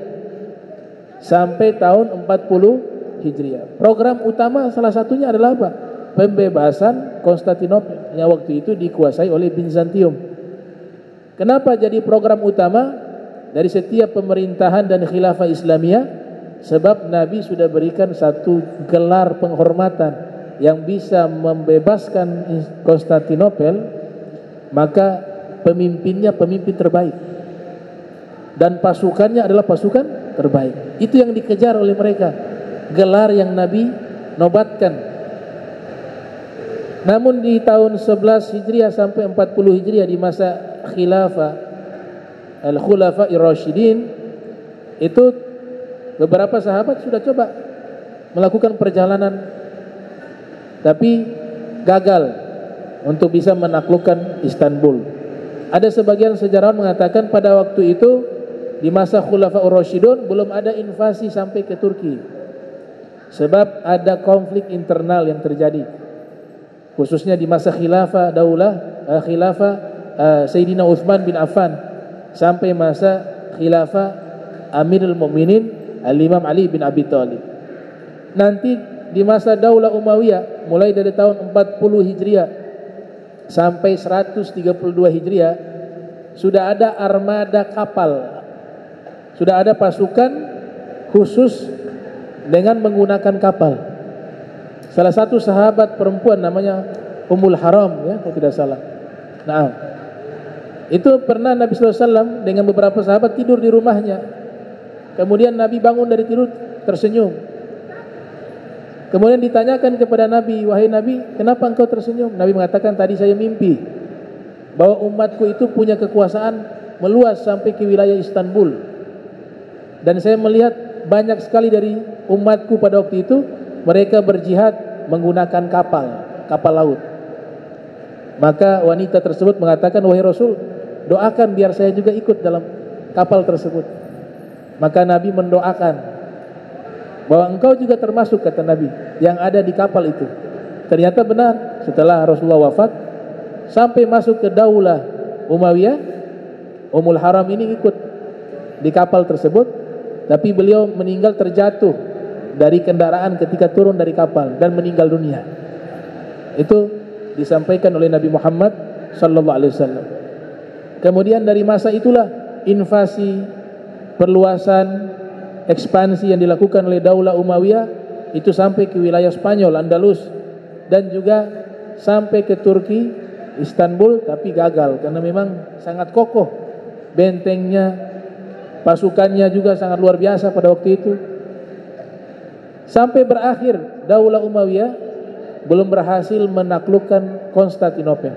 sampai tahun 40 Hijriah. Program utama salah satunya adalah apa? Pembebasan Konstantinopel yang waktu itu dikuasai oleh Bizantium. Kenapa jadi program utama dari setiap pemerintahan dan khilafah Islamiyah? Sebab Nabi sudah berikan satu gelar penghormatan yang bisa membebaskan Konstantinopel, maka pemimpinnya pemimpin terbaik dan pasukannya adalah pasukan terbaik. Itu yang dikejar oleh mereka, gelar yang Nabi nobatkan. Namun di tahun 11 Hijriah sampai 40 Hijriah, di masa khilafah Al-Khulafa'ir Rasyidin, itu beberapa sahabat sudah coba melakukan perjalanan tapi gagal untuk bisa menaklukkan Istanbul. Ada sebagian sejarawan mengatakan pada waktu itu di masa Khulafa'ur Rasyidun belum ada invasi sampai ke Turki, sebab ada konflik internal yang terjadi, khususnya di masa khilafah Sayyidina Utsman bin Affan sampai masa khilafah Amirul Mukminin Al-Imam Ali bin Abi Thalib. Nanti di masa Daulah Umayyah mulai dari tahun 40 Hijriah sampai 132 Hijriah sudah ada armada kapal, sudah ada pasukan khusus dengan menggunakan kapal. Salah satu sahabat perempuan namanya Ummul Haram, ya, kalau tidak salah. Nah, itu pernah Nabi SAW dengan beberapa sahabat tidur di rumahnya. Kemudian Nabi bangun dari tidur tersenyum. Kemudian ditanyakan kepada Nabi, wahai Nabi, kenapa engkau tersenyum? Nabi mengatakan, tadi saya mimpi bahwa umatku itu punya kekuasaan meluas sampai ke wilayah Istanbul. Dan saya melihat banyak sekali dari umatku pada waktu itu, mereka berjihad menggunakan kapal laut. Maka wanita tersebut mengatakan, wahai Rasul, doakan biar saya juga ikut dalam kapal tersebut. Maka Nabi mendoakan bahwa engkau juga termasuk, kata Nabi, yang ada di kapal itu. Ternyata benar, setelah Rasulullah wafat, sampai masuk ke Daulah Umayyah, Ummul Haram ini ikut di kapal tersebut, tapi beliau meninggal terjatuh dari kendaraan ketika turun dari kapal dan meninggal dunia. Itu disampaikan oleh Nabi Muhammad sallallahu alaihi wasallam. Kemudian dari masa itulah invasi, perluasan, ekspansi yang dilakukan oleh Daulah Umayyah itu sampai ke wilayah Spanyol, Andalus, dan juga sampai ke Turki, Istanbul, tapi gagal karena memang sangat kokoh bentengnya, pasukannya juga sangat luar biasa pada waktu itu. Sampai berakhir Daulah Umayyah belum berhasil menaklukkan Konstantinopel.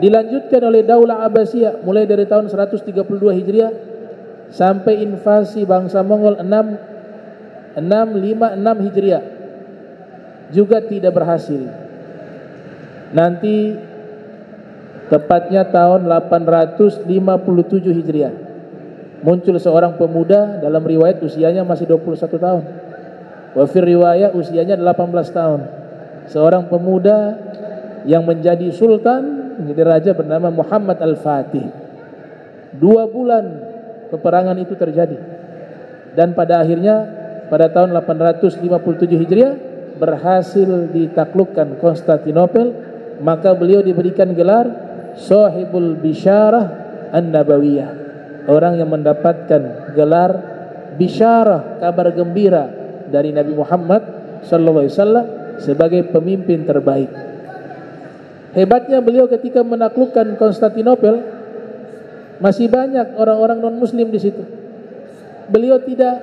Dilanjutkan oleh Daulah Abbasiyah mulai dari tahun 132 Hijriah sampai invasi bangsa Mongol 656 Hijriah juga tidak berhasil. Nanti tepatnya tahun 857 Hijriah muncul seorang pemuda, dalam riwayat usianya masih 21 tahun. Wa fi riwayah usianya 18 tahun. Seorang pemuda yang menjadi sultan, menjadi raja, bernama Muhammad Al-Fatih. 2 bulan peperangan itu terjadi. Dan pada akhirnya pada tahun 857 Hijriah berhasil ditaklukkan Konstantinopel, maka beliau diberikan gelar Sahibul Bisyarah An-Nabawiyah, orang yang mendapatkan gelar bisyarah, kabar gembira dari Nabi Muhammad sallallahu alaihi wasallam sebagai pemimpin terbaik. Hebatnya beliau ketika menaklukkan Konstantinopel, masih banyak orang-orang non-muslim di situ. Beliau tidak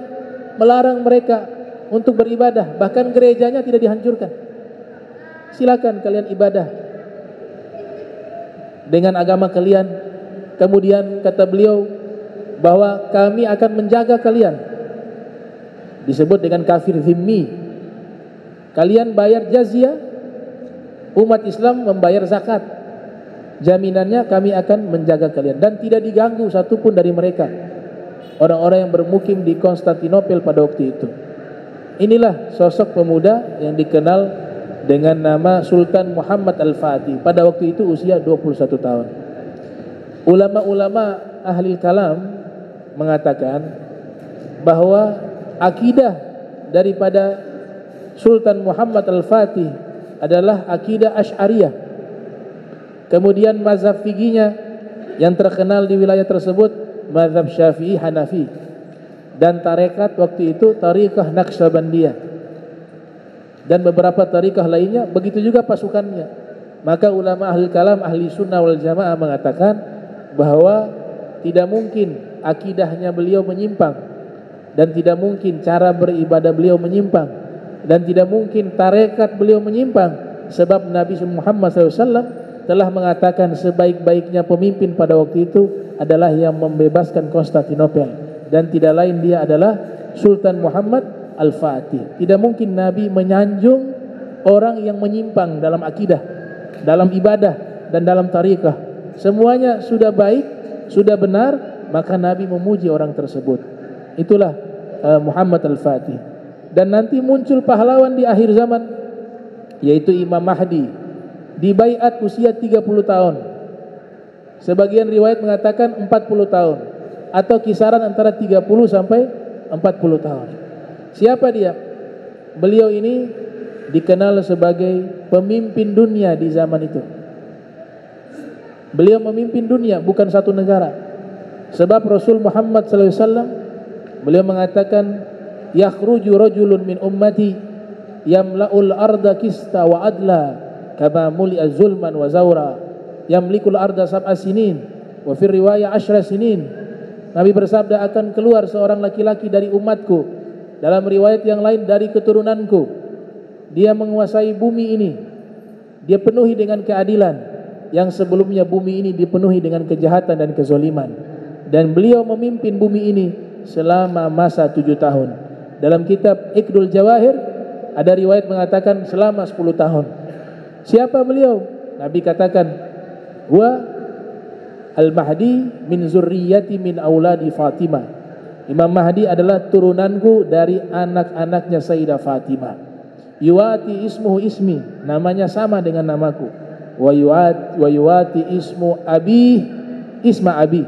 melarang mereka untuk beribadah, bahkan gerejanya tidak dihancurkan. Silakan kalian ibadah dengan agama kalian. Kemudian kata beliau bahwa kami akan menjaga kalian. Disebut dengan kafir zimmi. Kalian bayar jazyah, umat Islam membayar zakat. Jaminannya kami akan menjaga kalian dan tidak diganggu satupun dari mereka, orang-orang yang bermukim di Konstantinopel pada waktu itu. Inilah sosok pemuda yang dikenal dengan nama Sultan Muhammad Al-Fatih. Pada waktu itu usia 21 tahun. Ulama-ulama ahli kalam mengatakan bahwa akidah daripada Sultan Muhammad Al-Fatih adalah akidah Asy'ariyah. Kemudian mazhab fiqihnya yang terkenal di wilayah tersebut mazhab Syafi'i Hanafi, dan tarekat waktu itu tariqah Naqsyabandiyah dan beberapa tariqah lainnya, begitu juga pasukannya. Maka ulama ahli kalam, ahli sunnah wal jamaah mengatakan bahwa tidak mungkin akidahnya beliau menyimpang, dan tidak mungkin cara beribadah beliau menyimpang, dan tidak mungkin tarekat beliau menyimpang, sebab Nabi Muhammad SAW telah mengatakan sebaik-baiknya pemimpin pada waktu itu adalah yang membebaskan Konstantinopel, dan tidak lain dia adalah Sultan Muhammad Al-Fatih. Tidak mungkin Nabi menyanjung orang yang menyimpang dalam akidah, dalam ibadah, dan dalam tariqah. Semuanya sudah baik, sudah benar, maka Nabi memuji orang tersebut. Itulah Muhammad Al-Fatih. Dan nanti muncul pahlawan di akhir zaman, yaitu Imam Mahdi, dibaiat usia 30 tahun. Sebagian riwayat mengatakan 40 tahun, atau kisaran antara 30 sampai 40 tahun. Siapa dia? Beliau ini dikenal sebagai pemimpin dunia di zaman itu. Beliau memimpin dunia, bukan satu negara. Sebab Rasul Muhammad SAW, beliau mengatakan, yakhruju rajulun min ummati yamla'ul arda qista wa adla kama muli'a zulman wa zawra yamlikul arda sab'a sinin wa fi riwayah 10 sinin. Nabi bersabda, akan keluar seorang laki-laki dari umatku, dalam riwayat yang lain dari keturunanku. Dia menguasai bumi ini, dia penuhi dengan keadilan yang sebelumnya bumi ini dipenuhi dengan kejahatan dan kezaliman, dan beliau memimpin bumi ini selama masa 7 tahun. Dalam kitab Iqdul Jawahir ada riwayat mengatakan selama 10 tahun. Siapa beliau? Nabi katakan, huwa Al-Mahdi min zurriyati min auladi Fatimah. Imam Mahdi adalah turunanku dari anak-anaknya Sayyidah Fatimah. Yuwati ismuhu ismi, namanya sama dengan namaku. Wa yuwati ismu abi isma abi,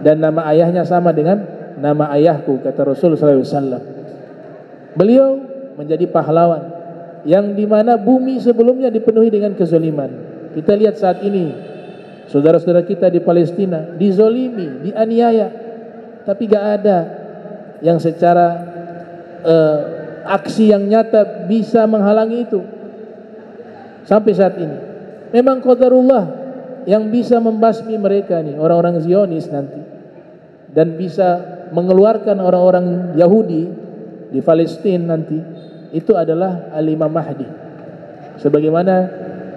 dan nama ayahnya sama dengan nama ayahku, kata Rasul sallallahu alaihi wasallam. Beliau menjadi pahlawan yang dimana bumi sebelumnya dipenuhi dengan kezaliman. Kita lihat saat ini saudara-saudara kita di Palestina dizolimi, dianiaya, tapi gak ada yang secara aksi yang nyata bisa menghalangi itu sampai saat ini. Memang qadarullah yang bisa membasmi mereka nih, orang-orang Zionis nanti, dan bisa mengeluarkan orang-orang Yahudi di Palestina nanti, itu adalah Al-Imam Mahdi. Sebagaimana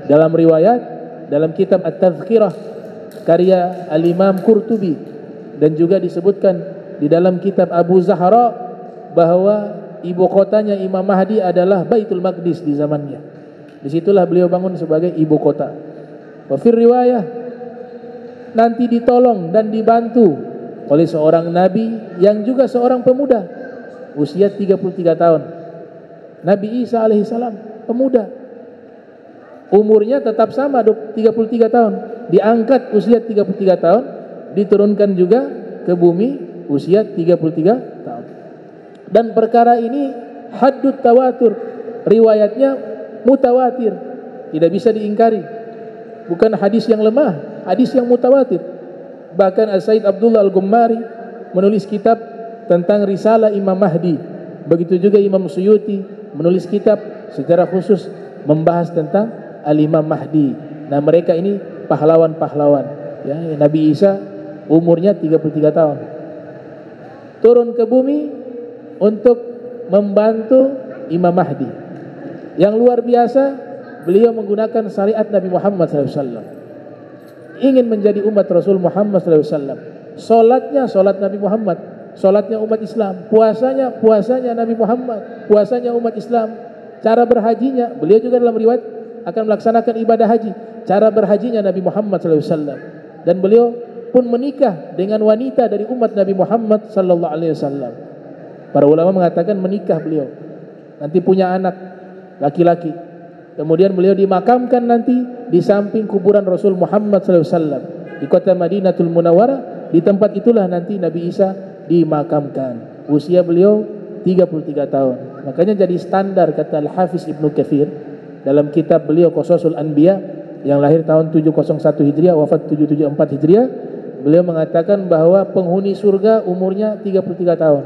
dalam riwayat dalam kitab At-Tadhkirah karya Al-Imam Qurtubi, dan juga disebutkan di dalam kitab Abu Zahra bahwa ibu kotanya Imam Mahdi adalah Baitul Maqdis di zamannya. Disitulah beliau bangun sebagai ibu kota. Wa fir riwayah, nanti ditolong dan dibantu oleh seorang nabi yang juga seorang pemuda, usia 33 tahun. Nabi Isa alaihissalam, pemuda. Umurnya tetap sama 33 tahun. Diangkat usia 33 tahun, diturunkan juga ke bumi usia 33 tahun. Dan perkara ini haddut tawatur, riwayatnya mutawatir, tidak bisa diingkari. Bukan hadis yang lemah, hadis yang mutawatir. Bahkan As-Said Abdullah Al-Gummari menulis kitab tentang risalah Imam Mahdi. Begitu juga Imam Suyuti menulis kitab secara khusus membahas tentang Al-Imam Mahdi. Nah, mereka ini pahlawan-pahlawan ya. Nabi Isa umurnya 33 tahun, turun ke bumi untuk membantu Imam Mahdi. Yang luar biasa, beliau menggunakan syariat Nabi Muhammad SAW, ingin menjadi umat Rasul Muhammad SAW. Solatnya solat Nabi Muhammad, solatnya umat Islam. Puasanya Nabi Muhammad, puasanya umat Islam. Cara berhajinya, beliau juga dalam riwayat akan melaksanakan ibadah haji. Cara berhajinya Nabi Muhammad SAW. Dan beliau pun menikah dengan wanita dari umat Nabi Muhammad SAW. Para ulama mengatakan menikah beliau, nanti punya anak laki-laki. Kemudian beliau dimakamkan nanti di samping kuburan Rasul Muhammad SAW di kota Madinatul Munawwarah. Di tempat itulah nanti Nabi Isa dimakamkan. Usia beliau 33 tahun. Makanya jadi standar, kata Al-Hafiz Ibnu Katsir dalam kitab beliau Qasasul Anbiya yang lahir tahun 701 Hijriah, wafat 774 Hijriah. Beliau mengatakan bahwa penghuni surga umurnya 33 tahun.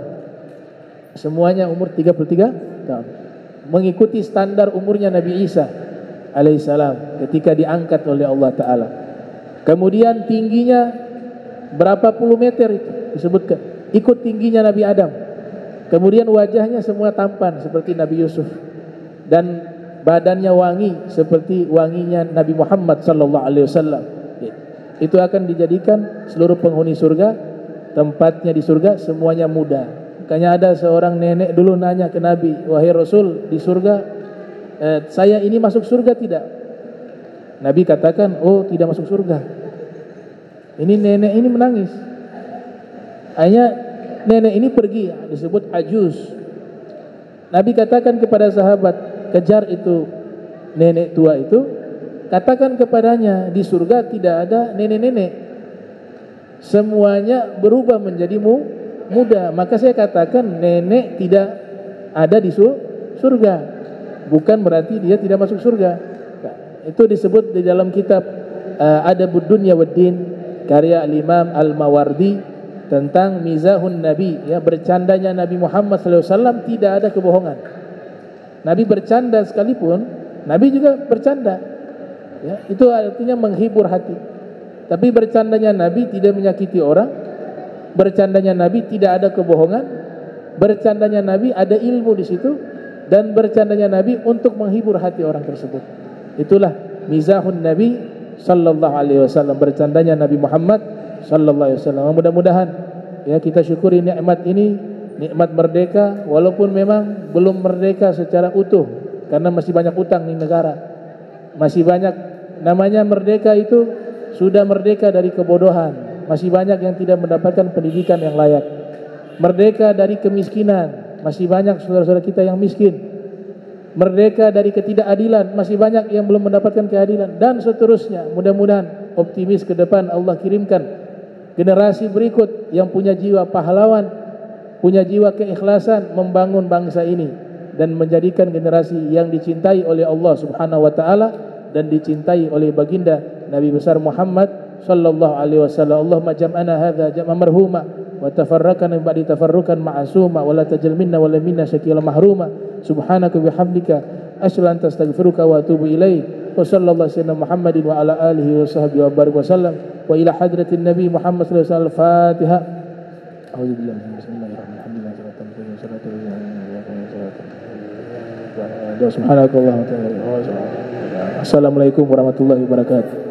Semuanya umur 33 tahun. Mengikuti standar umurnya Nabi Isa alaihissalam ketika diangkat oleh Allah Ta'ala. Kemudian tingginya berapa puluh meter itu disebutkan, ikut tingginya Nabi Adam. Kemudian wajahnya semua tampan seperti Nabi Yusuf, dan badannya wangi seperti wanginya Nabi Muhammad sallallahu alaihi wasallam. Itu akan dijadikan seluruh penghuni surga, tempatnya di surga semuanya muda. Makanya ada seorang nenek dulu nanya ke Nabi, wahai Rasul, di surga saya ini masuk surga tidak? Nabi katakan, oh tidak masuk surga. Ini nenek ini menangis. Hanya nenek ini pergi, disebut ajuz. Nabi katakan kepada sahabat, kejar itu nenek tua itu, katakan kepadanya di surga tidak ada nenek-nenek, semuanya berubah menjadi muda. Maka saya katakan nenek tidak ada di surga, bukan berarti dia tidak masuk surga. Nah, itu disebut di dalam kitab Adabud Dunya Waddin karya Al-Imam Al-Mawardi tentang mizahun Nabi, ya, bercandanya Nabi Muhammad SAW tidak ada kebohongan. Nabi bercanda sekalipun, Nabi juga bercanda. Ya, itu artinya menghibur hati. Tapi bercandanya Nabi tidak menyakiti orang, bercandanya Nabi tidak ada kebohongan, bercandanya Nabi ada ilmu di situ, dan bercandanya Nabi untuk menghibur hati orang tersebut. Itulah mizahun Nabi sallallahu alaihi wasallam, bercandanya Nabi Muhammad sallallahu alaihi wasallam. Mudah-mudahan ya kita syukuri nikmat ini, nikmat merdeka, walaupun memang belum merdeka secara utuh karena masih banyak utang di negara. Masih banyak, namanya merdeka itu sudah merdeka dari kebodohan. Masih banyak yang tidak mendapatkan pendidikan yang layak. Merdeka dari kemiskinan, masih banyak saudara-saudara kita yang miskin. Merdeka dari ketidakadilan, masih banyak yang belum mendapatkan keadilan, dan seterusnya. Mudah-mudahan optimis ke depan Allah kirimkan generasi berikut yang punya jiwa pahlawan, punya jiwa keikhlasan membangun bangsa ini dan menjadikan generasi yang dicintai oleh Allah Subhanahu wa taala dan dicintai oleh baginda Nabi besar Muhammad sallallahu alaihi wasallam. Allahumma jam'ana hadza jam'an marhuma wa tafarraqana ba'di tafarrukan ma'suma wa la tajal minna wa la minna syakila mahruma. Subhanaka bihamdika asyhadu an la ilaha illa anta astaghfiruka wa atubu ilaik. Wa sallallahu sayyidina Muhammadin wa ala alihi wa sahbihi wa barik wa sallam wa ila hadratin nabi Muhammad sallallahu alaihi wasallam. Al-Fatiha. A'udzu billahi bismillahirrahmanirrahim. Subhanakallahumma wa bihamdika. Assalamualaikum warahmatullahi wabarakatuh.